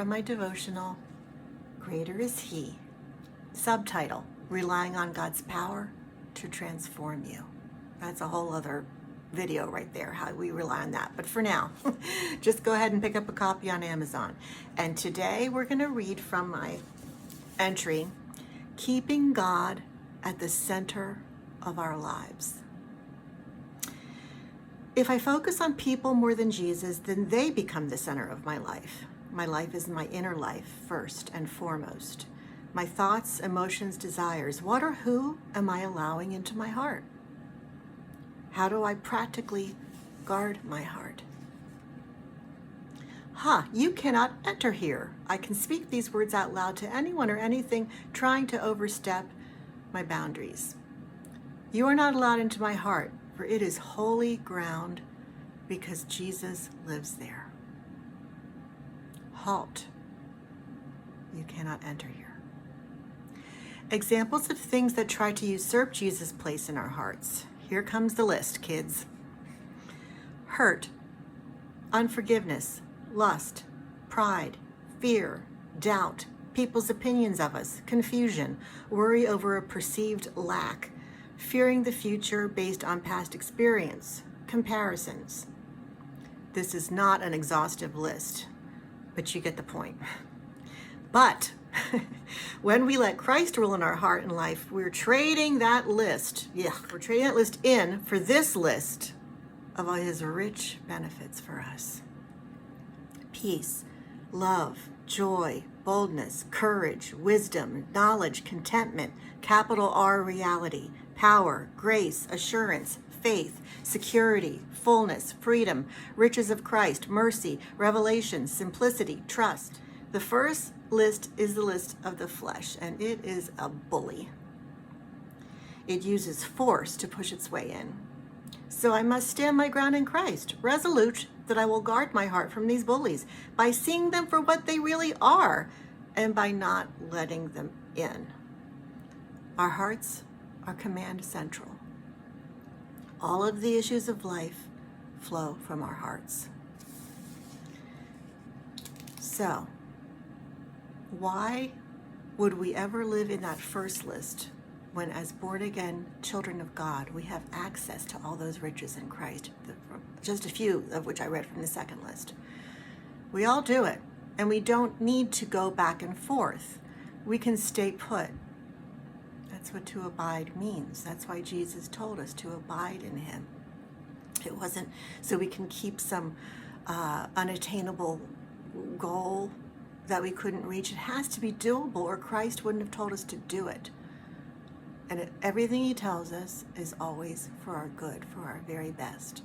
from my devotional, Greater is He. Subtitle, Relying on God's Power to Transform You. That's a whole other video right there, how we rely on that. But for now, just go ahead and pick up a copy on Amazon. And today we're going to read from my entry, Keeping God at the Center of Our Lives. If I focus on people more than Jesus, then they become the center of my life. My life is my inner life first and foremost. My thoughts, emotions, desires. What or who am I allowing into my heart? How do I practically guard my heart? You cannot enter here. I can speak these words out loud to anyone or anything trying to overstep my boundaries. You are not allowed into my heart, for it is holy ground because Jesus lives there. Halt. You cannot enter here. Examples of things that try to usurp Jesus' place in our hearts. Here comes the list, kids. Hurt, unforgiveness, lust, pride, fear, doubt, people's opinions of us, confusion, worry over a perceived lack, fearing the future based on past experience, comparisons. This is not an exhaustive list, but you get the point. But when we let Christ rule in our heart and life, we're trading that list. We're trading that list in for this list of all His rich benefits for us. Peace, love, joy, boldness, courage, wisdom, knowledge, contentment, capital R reality, power, grace, assurance, faith, security, fullness, freedom, riches of Christ, mercy, revelation, simplicity, trust. The first list is the list of the flesh, and it is a bully. It uses force to push its way in. So I must stand my ground in Christ, resolute that I will guard my heart from these bullies by seeing them for what they really are and by not letting them in. Our hearts are command central. All of the issues of life flow from our hearts. So, why would we ever live in that first list when, as born-again children of God, we have access to all those riches in Christ, just a few of which I read from the second list? We all do it, and we don't need to go back and forth. We can stay put. That's what to abide means. That's why Jesus told us to abide in Him. It wasn't so we can keep some unattainable goal that we couldn't reach. It has to be doable, or Christ wouldn't have told us to do it. And everything He tells us is always for our good, for our very best.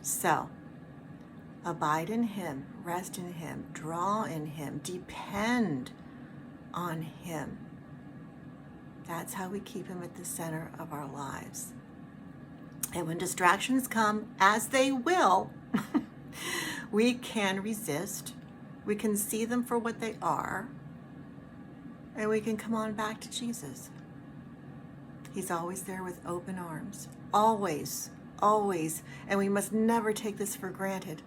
So, abide in Him, rest in Him, draw in Him, depend on Him. That's how we keep Him at the center of our lives. And when distractions come, as they will, we can resist. We can see them for what they are, and we can come on back to Jesus. He's always there with open arms. Always, always. And we must never take this for granted.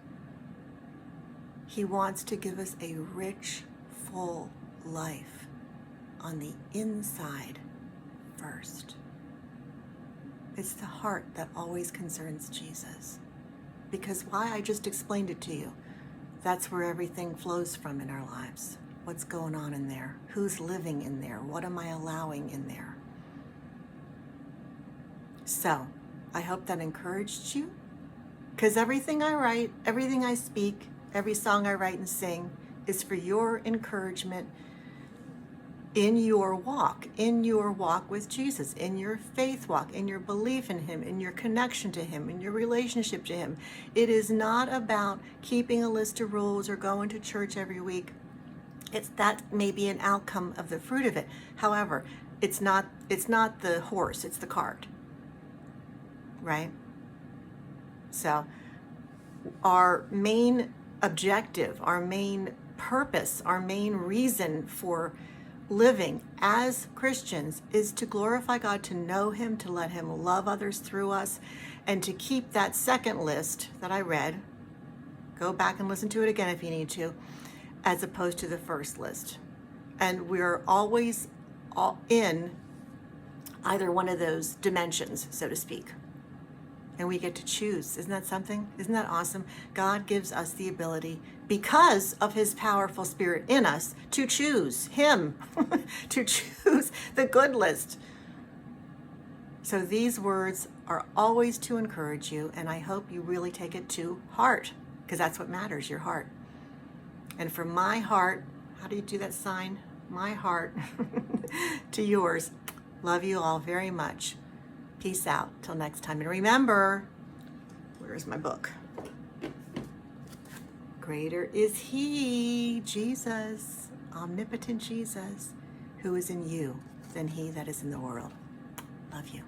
He wants to give us a rich, full life on the inside first. It's the heart that always concerns Jesus. Because why? I just explained it to you. That's where everything flows from in our lives. What's going on in there? Who's living in there? What am I allowing in there? So, I hope that encouraged you. Because everything I write, everything I speak, every song I write and sing is for your encouragement in your walk with Jesus, in your faith walk, in your belief in Him, in your connection to Him, in your relationship to Him. It is not about keeping a list of rules or going to church every week. That may be an outcome of the fruit of it. However, it's not the horse, it's the cart. Right? So our main objective, our main purpose, our main reason for living as Christians is to glorify God, to know Him, to let Him love others through us, and to keep that second list that I read. Go back and listen to it again if you need to. as opposed to the first list. And we're always in either one of those dimensions, so to speak. And we get to choose. Isn't that something? Isn't that awesome? God gives us the ability, because of his powerful spirit in us, to choose him, to choose the good list. So these words are always to encourage you, and I hope you really take it to heart, because that's what matters, your heart. And from my heart, how do you do that sign? My heart to yours. Love you all very much. Peace out. Till next time. And remember, where's my book? Greater is he, Jesus, omnipotent Jesus, who is in you than he that is in the world. Love you.